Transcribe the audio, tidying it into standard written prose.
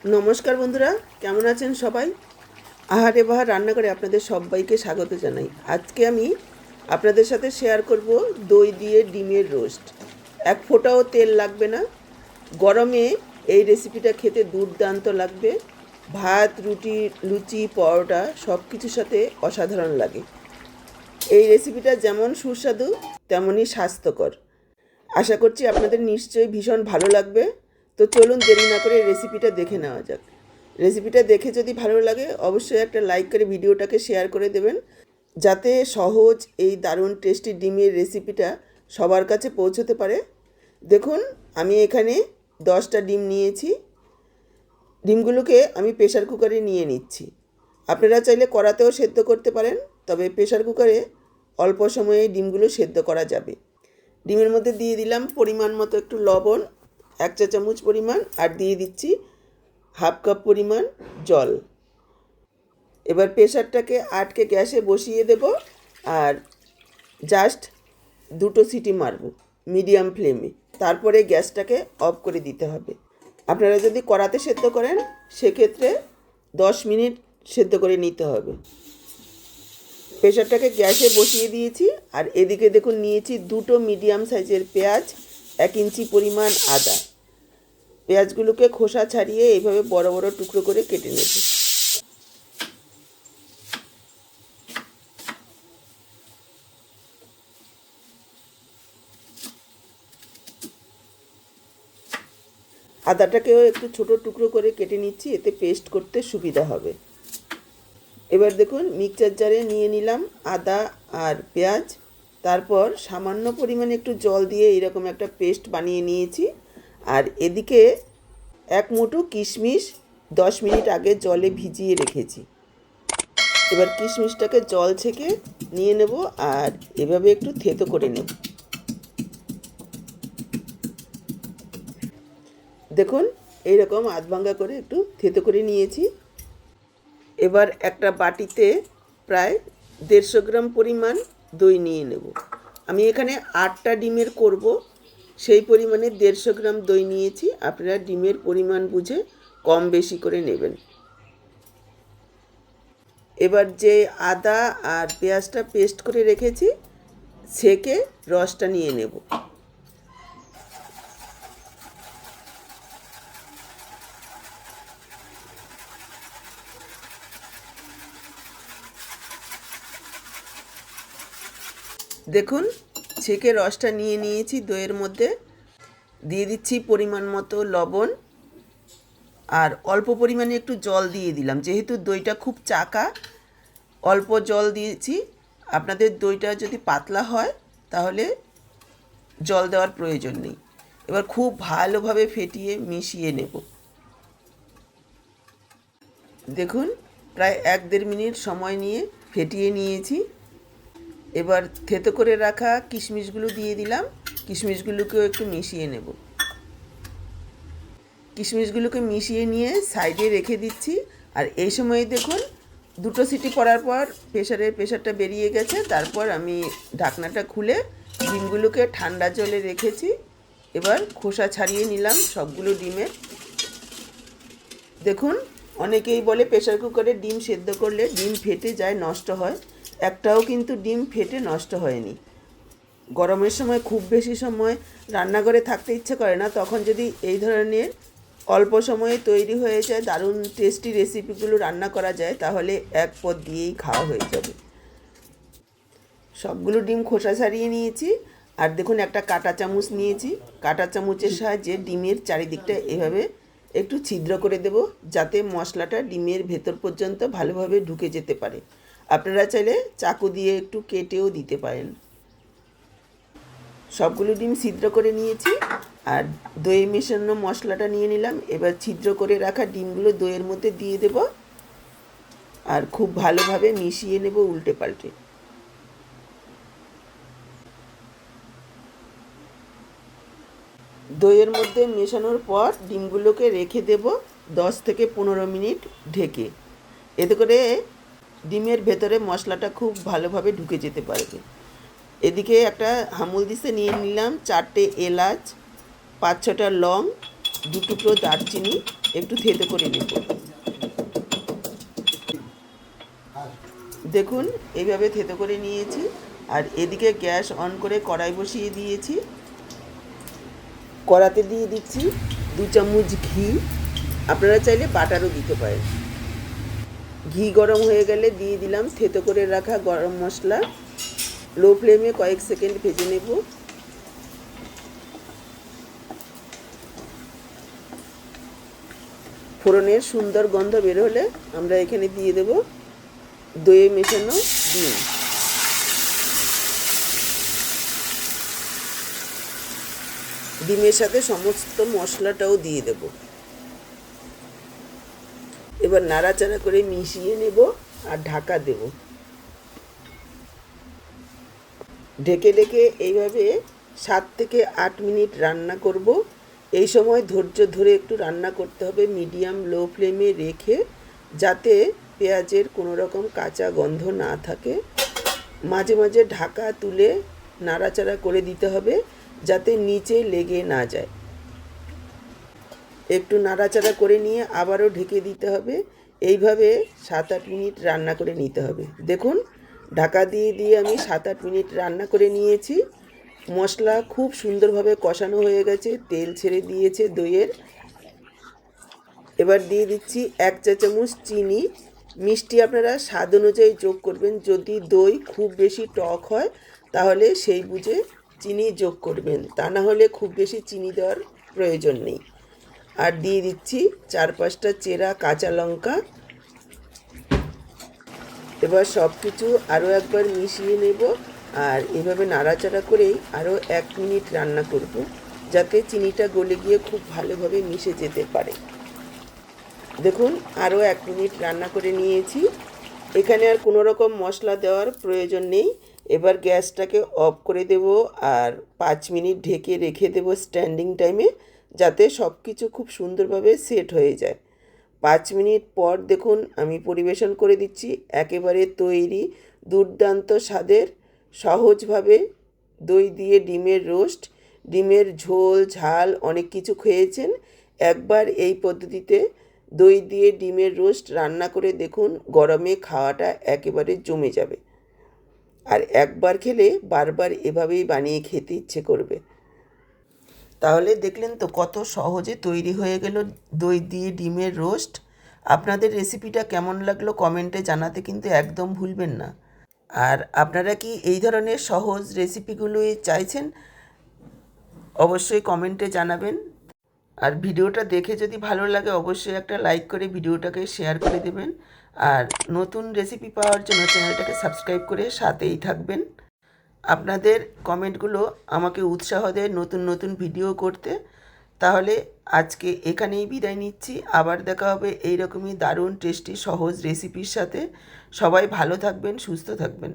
নমস্কার বন্ধুরা, কেমন আছেন সবাই? আহারে বাহার রান্নাঘরে আপনাদের সবাইকে স্বাগত জানাই। আজকে আমি আপনাদের সাথে শেয়ার করব দই দিয়ে ডিমের রোস্ট। এক ফোঁটাও তেল লাগবে না। গরমে এই রেসিপিটা খেতে দুর্দান্ত লাগবে। ভাত, রুটি, লুচি, পরোটা সব কিছুর সাথে অসাধারণ লাগে। এই রেসিপিটা যেমন সুস্বাদু তেমনই স্বাস্থ্যকর। আশা করছি আপনাদের নিশ্চয়ই ভীষণ ভালো লাগবে। তো চলুন দেরি না করে রেসিপিটা দেখে নেওয়া যাক। রেসিপিটা দেখে যদি ভালো লাগে অবশ্যই একটা লাইক করে ভিডিওটাকে শেয়ার করে দেবেন, যাতে সহজ এই দারুণ টেস্টি ডিমের রেসিপিটা সবার কাছে পৌঁছতে পারে। দেখুন, আমি এখানে 10টা ডিম নিয়েছি। ডিমগুলোকে আমি প্রেসার কুকারে নিয়ে নিচ্ছি। আপনারা চাইলে কড়াতেও সেদ্ধ করতে পারেন, তবে প্রেসার কুকারে অল্প সময়ে ডিমগুলো সেদ্ধ করা যাবে। ডিমের মধ্যে দিয়ে দিলাম পরিমাণ মতো একটু লবণ, 1 চা চামচ পরিমাণ, আর দিয়ে দিচ্ছি হাফ কাপ পরিমাণ জল। এবার প্রেসারটাকে আটকে গ্যাসে বসিয়ে দেব আর জাস্ট 2টো সিটি মারব মিডিয়াম ফ্লেমে। তারপরে গ্যাসটাকে অফ করে দিতে হবে। আপনারা যদি কড়াতে সেদ্ধ করেন সেক্ষেত্রে 10 মিনিট সেদ্ধ করে নিতে হবে। প্রেসারটাকে গ্যাসে বসিয়ে দিয়েছি আর এদিকে দেখুন নিয়েছি 2টো মিডিয়াম সাইজের পেঁয়াজ, 1 ইঞ্চি পরিমাণ আদা। পেঁয়াজগুলোকে খোসা ছাড়িয়ে এইভাবে বড় বড় টুকরো করে কেটে নেব। আদাটাকেও একটু ছোট টুকরো করে কেটে নিচ্ছি, এতে পেস্ট করতে সুবিধা হবে। এবার দেখুন মিক্সচার জারে নিয়ে নিলাম আদা আর পেঁয়াজ। তারপর সামান্য পরিমাণে একটু জল দিয়ে এরকম একটা পেস্ট বানিয়ে নিয়েছি। আর এদিকে 1 মুঠো কিশমিশ 10 মিনিট আগে জলে ভিজিয়ে রেখেছি। এবার কিশমিশটাকে জল ছেঁকে নিয়ে নেব আর এভাবে একটু থেতো করে নেব। দেখুন এইরকম আধ ভাঙ্গা করে একটু থেতো করে নিয়েছি। এবার একটা বাটিতে প্রায় 150 গ্রাম পরিমাণ দই নিয়ে নেব। আমি এখানে 8টা ডিমের করব, সেই পরিমাণে 150 গ্রাম দই নিয়েছি। আপনারা ডিমের পরিমাণ বুঝে কম বেশি করে নেবেন। এবার যে আদা আর পেঁয়াজটা পেস্ট করে রেখেছি ছেঁকে রসটা নিয়ে নেব। দেখুন ছেঁকে রসটা নিয়ে নিয়েছি। দইয়ের মধ্যে দিয়ে দিচ্ছি পরিমাণ মতো লবণ আর অল্প পরিমাণে একটু জল দিয়ে দিলাম। যেহেতু দইটা খুব চাকা, অল্প জল দিয়েছি। আপনাদের দইটা যদি পাতলা হয় তাহলে জল দেওয়ার প্রয়োজন নেই। এবার খুব ভালোভাবে ফেটিয়ে মিশিয়ে নেব। দেখুন প্রায় 1-1.5 মিনিট সময় নিয়ে ফেটিয়ে নিয়েছি। এবার থেতো করে রাখা কিশমিশগুলো দিয়ে দিলাম। কিশমিশগুলোকেও একটু মিশিয়ে নেব। কিশমিশগুলোকে মিশিয়ে নিয়ে সাইডে রেখে দিচ্ছি। আর এই সময় দেখুন 2টো সিটি পড়ার পর প্রেশারটা বেরিয়ে গেছে। তারপর আমি ঢাকনাটা খুলে ডিমগুলোকে ঠান্ডা জলে রেখেছি। এবার খোসা ছাড়িয়ে নিলাম সবগুলো ডিমের। দেখুন অনেকেই বলে প্রেসার কুকারে ডিম সেদ্ধ করলে ডিম ফেটে যায়, নষ্ট হয়। একটাও কিন্তু ডিম ফেটে নষ্ট হয়নি। গরমের সময় খুব বেশি সময় রান্নাঘরে থাকতে ইচ্ছে করে না, তখন যদি এই ধরনের অল্প সময়ে তৈরি হয়ে যায় দারুণ টেস্টি রেসিপিগুলো রান্না করা যায়, তাহলে এক পদ দিয়েই খাওয়া হয়ে যাবে। সবগুলো ডিম খোসা ছাড়িয়ে নিয়েছি। আর দেখুন একটা কাঁটা চামচ নিয়েছি। কাঁটা চামচের সাহায্যে ডিমের চারিদিকটা এভাবে একটু ছিদ্র করে দেব, যাতে মশলাটা ডিমের ভেতর পর্যন্ত ভালোভাবে ঢুকে যেতে পারে। আপনারা চাইলে চাকু দিয়ে একটু কেটেও দিতে পারেন। সবগুলো ডিম ছিদ্র করে নিয়েছি আর দই মেশানো মশলাটা নিয়ে নিলাম। এবার ছিদ্র করে রাখা ডিমগুলো দইয়ের মধ্যে দিয়ে দেব আর খুব ভালোভাবে মিশিয়ে নেব উল্টে পাল্টে। দইয়ের মধ্যে মেশানোর পর ডিমগুলোকে রেখে দেব 10 থেকে 15 মিনিট ঢেকে। এতে করে ডিমের ভেতরে মশলাটা খুব ভালোভাবে ঢুকে যেতে পারবে। এদিকে একটা হামুল দিস্তে নিয়ে নিলাম 4টে এলাচ, 5-6টা লং দু টুকরো দারচিনি একটু থেতো করে নেব। দেখুন এইভাবে থেতো করে নিয়েছি। আর এদিকে গ্যাস অন করে কড়াই বসিয়ে দিয়েছি। কড়াতে দিয়ে দিচ্ছি 2 চামচ ঘি, আপনারা চাইলে বাটারও দিতে পারেন। ঘি গরম হয়ে গেলে দিয়ে দিলাম থেতো করে রাখা গরম মশলা। লো ফ্লেমে কয়েক সেকেন্ড ভেজে নেব। ফোড়নের সুন্দর গন্ধ বের হলে আমরা এখানে দিয়ে দেব দইয়ে মেশানো ডিম। ডিমের সাথে সমস্ত মশলাটাও দিয়ে দেব। এবার নাড়াচাড়া করে মিশিয়ে নেব আর ঢাকা দেব। ঢেকে ঢেকে এইভাবে 7 থেকে 8 মিনিট রান্না করব। এই সময় ধৈর্য ধরে একটু রান্না করতে হবে মিডিয়াম লো ফ্লেমে রেখে, যাতে পেঁয়াজের কোনো রকম কাঁচা গন্ধ না থাকে। মাঝে মাঝে ঢাকা তুলে নাড়াচাড়া করে দিতে হবে যাতে নিচে লেগে না যায়। একটু নাড়াচাড়া করে নিয়ে আবারও ঢেকে দিতে হবে। এইভাবে 7-8 মিনিট রান্না করে নিতে হবে। দেখুন ঢাকা দিয়ে দিয়ে আমি 7-8 মিনিট রান্না করে নিয়েছি। মশলা খুব সুন্দরভাবে কষানো হয়ে গেছে, তেল ছেড়ে দিয়েছে দইয়ের। এবার দিয়ে দিচ্ছি 1 চা চামচ চিনি। মিষ্টি আপনারা স্বাদ অনুযায়ী যোগ করবেন। যদি দই খুব বেশি টক হয় তাহলে সেই বুঝে চিনি যোগ করবেন, তা না হলে খুব বেশি চিনি দেওয়ার প্রয়োজন নেই। আর দিয়ে দিচ্ছি 4-5টা চেরা কাঁচা লঙ্কা। এবার সব কিছু আরও একবার মিশিয়ে নেব আর এভাবে নাড়াচাড়া করেই আরও 1 মিনিট রান্না করব, যাতে চিনিটা গলে গিয়ে খুব ভালোভাবে মিশে যেতে পারে। দেখুন আরও 1 মিনিট রান্না করে নিয়েছি। এখানে আর কোনো রকম মশলা দেওয়ার প্রয়োজন নেই। এবার গ্যাসটাকে অফ করে দেব আর 5 মিনিট ঢেকে রেখে দেব স্ট্যান্ডিং টাইমে, যাতে সব কিছু খুব সুন্দরভাবে সেট হয়ে যায়। 5 মিনিট পর দেখুন আমি পরিবেশন করে দিচ্ছি একেবারে তৈরি দুর্দান্ত স্বাদের সহজভাবে দই দিয়ে ডিমের রোস্ট। ডিমের ঝোল ঝাল অনেক কিছু খেয়েছেন, একবার এই পদ্ধতিতে দই দিয়ে ডিমের রোস্ট রান্না করে দেখুন, গরমে খাওয়াটা একেবারে জমে যাবে। আর একবার খেলে বারবার এভাবেই বানিয়ে খেতে ইচ্ছে করবে। তাহলে দেখলেন তো কত সহজে তৈরি হয়ে গেল দই দিয়ে ডিমের রোস্ট। আপনাদের রেসিপিটা কেমন লাগলো কমেন্টে জানাতে কিন্তু একদম ভুলবেন না। আর আপনারা কি এই ধরনের সহজ রেসিপিগুলোই চাইছেন? অবশ্যই কমেন্টে জানাবেন। আর ভিডিওটা দেখে যদি ভালো লাগে অবশ্যই একটা লাইক করে ভিডিওটাকে শেয়ার করে দেবেন। আর নতুন রেসিপি পাওয়ার জন্য চ্যানেলটাকে সাবস্ক্রাইব করে সাথেই থাকবেন। আপনাদের কমেন্টগুলো আমাকে উৎসাহ দেয় নতুন নতুন ভিডিও করতে। তাহলে আজকে এখানেই বিদায় নিচ্ছি। আবার দেখা হবে এইরকমই দারুণ টেস্টি সহজ রেসিপির সাথে। সবাই ভালো থাকবেন, সুস্থ থাকবেন।